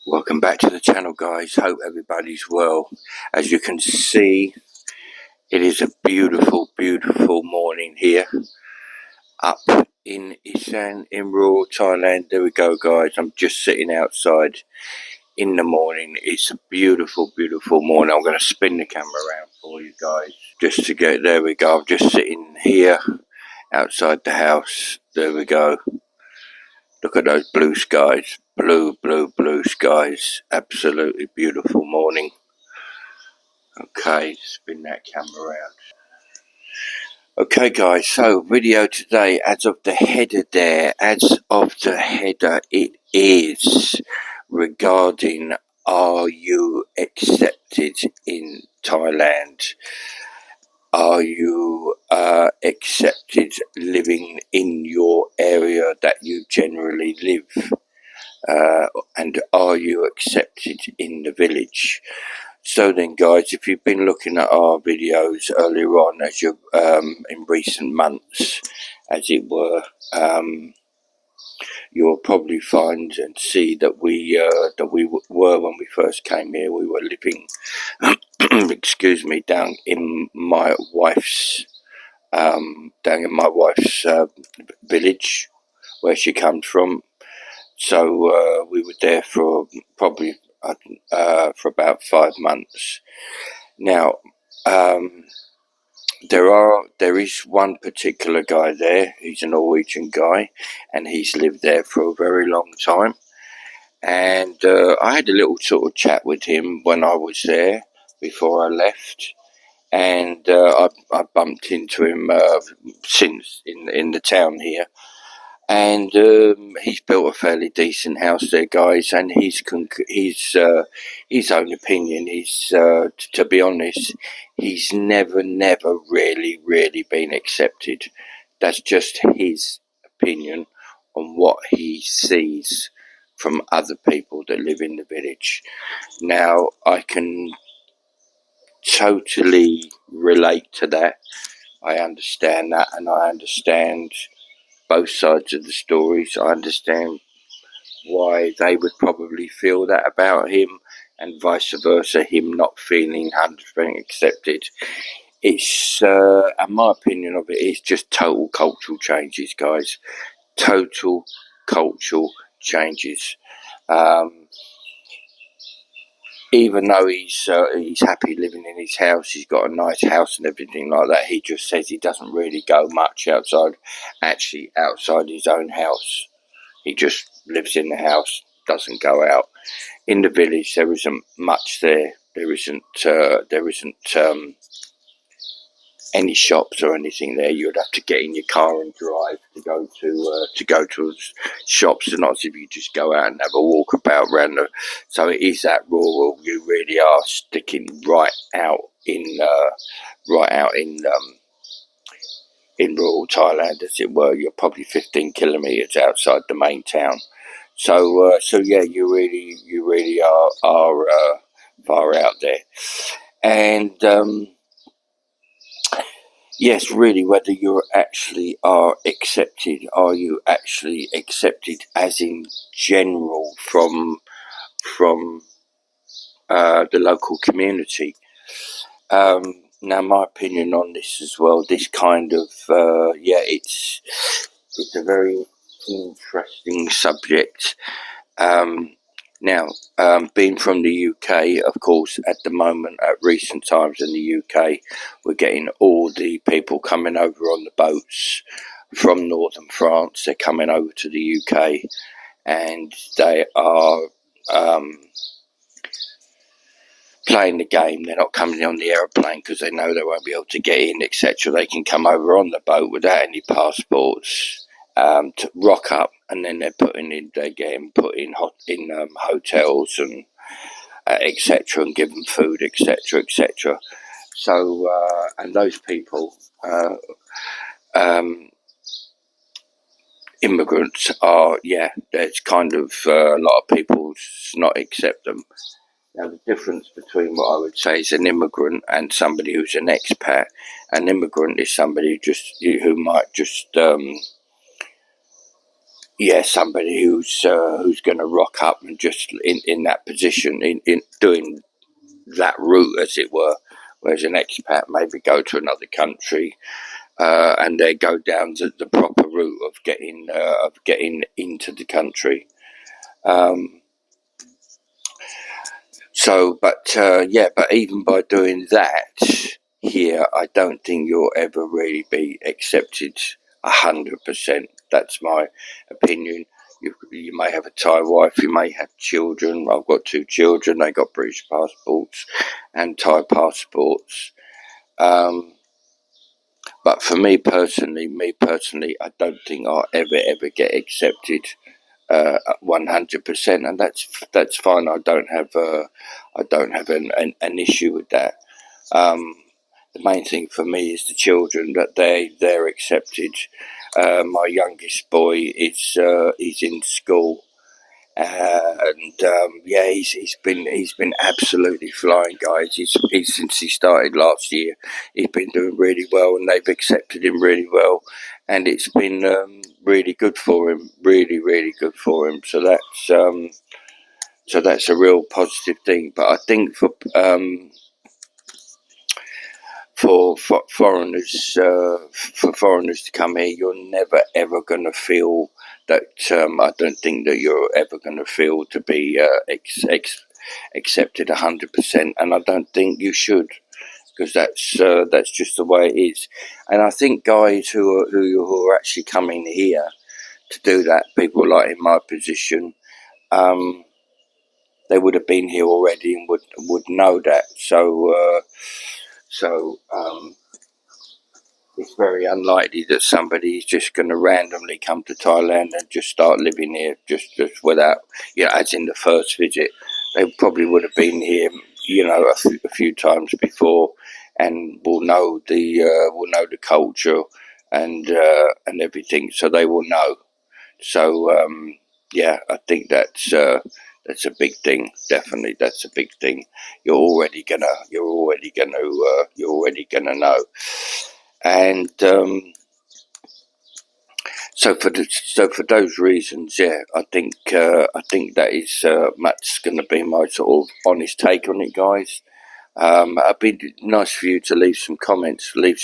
Welcome back to the channel, guys. Hope everybody's well. As you can see, it is a beautiful morning here up in Isan in rural Thailand. There we go, guys. I'm just sitting outside in the morning. It's a beautiful morning. I'm going to spin the camera around for you guys just to get there. We go. I'm just sitting here outside the house. There we go. Look at those blue skies. Blue skies. Absolutely beautiful morning. Okay, spin that camera around. Okay, guys, so video today, as of the header, it is regarding, are you accepted in Thailand? Are you accepted living in your area that you generally live? And are you accepted in the village? So then, guys, if you've been looking at our videos earlier on, as you in recent months, as it were, you'll probably find and see that we were, when we first came here, we were living, excuse me, down in my wife's village, where she comes from. So we were there for probably for about 5 months. Now, there is one particular guy there. He's a Norwegian guy, and he's lived there for a very long time. And I had a little sort of chat with him when I was there before I left, and I bumped into him since in the town here. And he's built a fairly decent house there, guys. And his own opinion is, to be honest, he's never really been accepted. That's just his opinion on what he sees from other people that live in the village. Now, I can totally relate to that. I understand that, and I understand both sides of the stories. I understand why they would probably feel that about him, and vice versa, him not feeling 100% accepted. It's, and my opinion of it is just total cultural changes, guys. Total cultural changes. Even though he's happy living in his house, he's got a nice house and everything like that, he just says he doesn't really go much outside his own house. He just lives in the house, doesn't go out. In the village, there isn't much there. There isn't any shops or anything there. You'd have to get in your car and drive to go to shops, and not as if you just go out and have a walk about around the. So it is that rural. You really are sticking right out in rural Thailand, as it were. You're probably 15 kilometres outside the main town. So yeah, you really are far out there. And yes, really, whether you actually are accepted, are you actually accepted as in general from the local community? Now, my opinion on this as well, this kind of, it's a very interesting subject. Now, being from the UK, of course, at the moment, at recent times in the UK, we're getting all the people coming over on the boats from northern France. They're coming over to the UK, and they are playing the game. They're not coming on the aeroplane because they know they won't be able to get in, etc. They can come over on the boat without any passports, to rock up, and then they're getting put in hotels and etc. and given food, etc. So and those people, immigrants, are, there's kind of a lot of people not accept them. Now, the difference between what I would say is an immigrant and somebody who's an expat. An immigrant is somebody who might just yeah, somebody who's going to rock up and just in that position, in doing that route, as it were. Whereas an expat maybe go to another country and they go down the proper route of getting into the country. But even by doing that here, I don't think you'll ever really be accepted 100%. That's my opinion. You may have a Thai wife, you may have children. I've got 2 children. They got British passports and Thai passports. But for me personally, I don't think I'll ever get accepted 100%, and that's fine. I don't have an issue with that. The main thing for me is the children, that they're accepted. My youngest boy is in school, he's been absolutely flying, guys. He's since he started last year, he's been doing really well, and they've accepted him really well, and it's been really good for him, really good for him. So that's a real positive thing. But I think for foreigners to come here, you're never ever going to feel that. I don't think that you're ever going to feel to be accepted 100%, and I don't think you should, because that's just the way it is. And I think guys who are actually coming here to do that, people like in my position, they would have been here already and would know that. It's very unlikely that somebody is just going to randomly come to Thailand and just start living here, just without, as in the first visit. They probably would have been here, a few times before, and will know the culture and everything, so they will know. So I think that's a big thing. Definitely, that's a big thing. You're already gonna know. And so for those reasons, I think that is Matt's going to be my sort of honest take on it, guys. It'd be nice for you to leave some comments. Maybe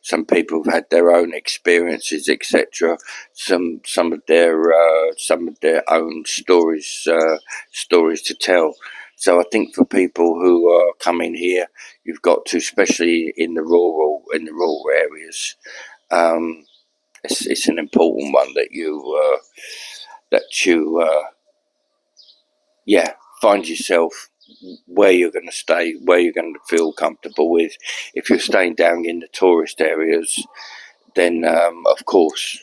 some people have had their own experiences, etc. Some of their own stories to tell. So I think for people who are coming here, you've got to, especially in the rural areas. It's an important one that you find yourself where you're going to stay, where you're going to feel comfortable with. If you're staying down in the tourist areas, then of course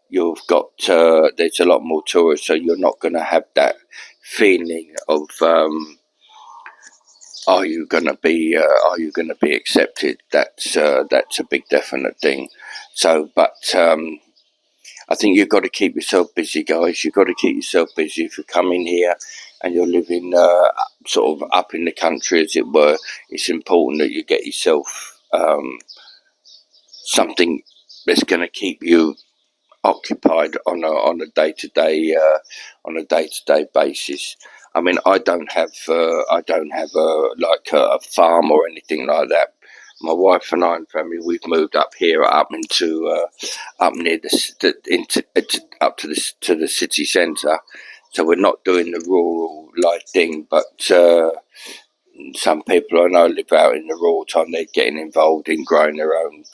you've got there's a lot more tourists, so you're not going to have that feeling of are you going to be accepted. That's a big definite thing. So, but I think you've got to keep yourself busy, guys. You've got to keep yourself busy. If you're coming here and you're living sort of up in the country, as it were, it's important that you get yourself something that's going to keep you occupied on a day-to-day basis. I mean, I don't have a farm or anything like that. My wife and I and family, we've moved up here, up near up to the city centre. So we're not doing the rural life thing, but some people I know live out in the rural time. They're getting involved in growing their own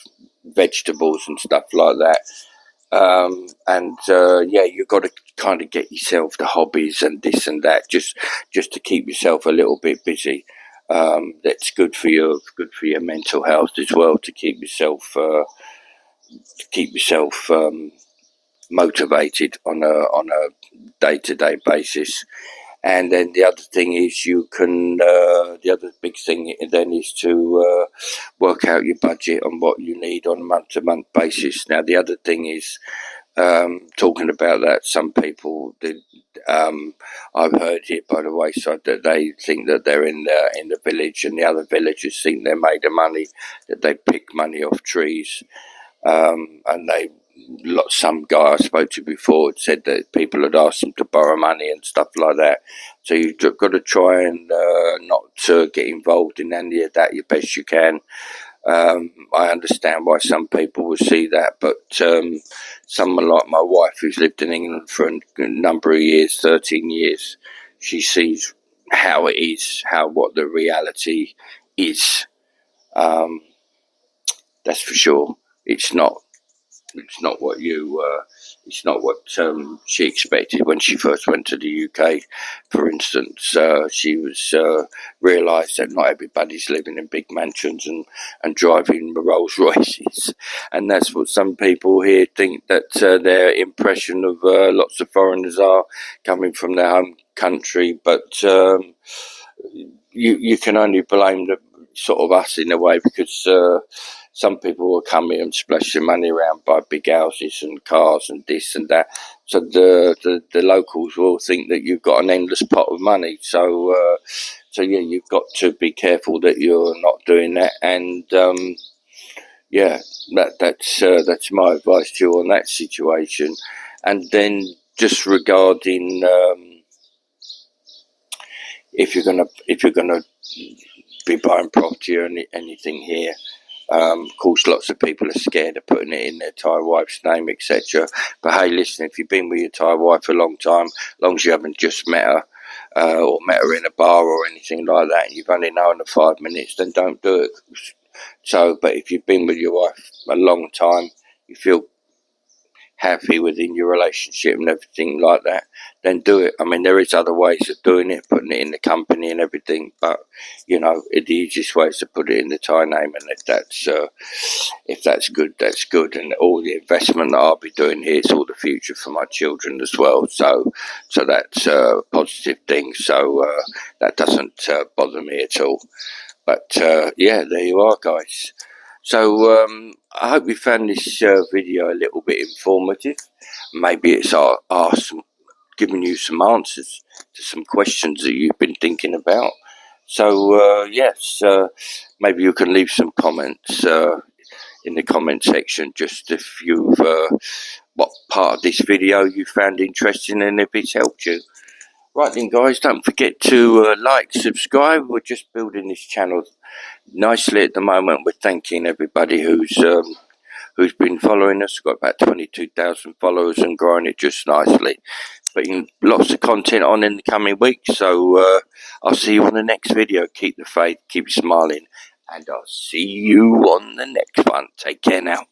vegetables and stuff like that. You've got to kind of get yourself the hobbies and this and that, just to keep yourself a little bit busy. That's good for your mental health as well, to keep yourself motivated on a day-to-day basis. And then the other thing is the other big thing then is to work out your budget on what you need on a month-to-month basis. Now, the other thing is, talking about that, some people I've heard it by the wayside that they think that they're in the village, and the other villagers think they're made of money, that they pick money off trees, and some guy I spoke to before had said that people had asked him to borrow money and stuff like that. So you've got to try and not get involved in any of that as best you can. I understand why some people will see that, but someone like my wife, who's lived in England for a number of years, 13 years, she sees how it is, what the reality is. That's for sure. It's not what she expected when she first went to the UK. For instance, she was realised that not everybody's living in big mansions and driving Rolls Royces, and that's what some people here think that their impression of lots of foreigners are coming from their home country. But you can only blame the sort of us in a way, because some people will come here and splash their money around, buy big houses and cars and this and that. So the locals will think that you've got an endless pot of money. So yeah, you've got to be careful that you're not doing that. And yeah, that's my advice to you on that situation. And then just regarding if you're gonna be buying property or anything here. Of course, lots of people are scared of putting it in their Thai wife's name, etc. But hey, listen, if you've been with your Thai wife a long time, as long as you haven't just met her or met her in a bar or anything like that, and you've only known her 5 minutes, then don't do it. So, but if you've been with your wife a long time, you feel happy within your relationship and everything like that, then do it. I mean, there is other ways of doing it, putting it in the company and everything, but you know, the easiest way is to put it in the Thai name, and if that's good, that's good. And all the investment that I'll be doing here is all the future for my children as well, so that's a positive thing. So that doesn't bother me at all. But yeah, there you are, guys. So I hope you found this video a little bit informative. Maybe it's giving you some answers to some questions that you've been thinking about. So yes, maybe you can leave some comments in the comment section, just if you've what part of this video you found interesting and if it's helped you. Right then, guys, don't forget to like, subscribe. We're just building this channel nicely at the moment. We're thanking everybody who's been following us. We've got about 22,000 followers and growing it just nicely. But lots of content on in the coming weeks. So I'll see you on the next video. Keep the faith, keep smiling, and I'll see you on the next one. Take care now.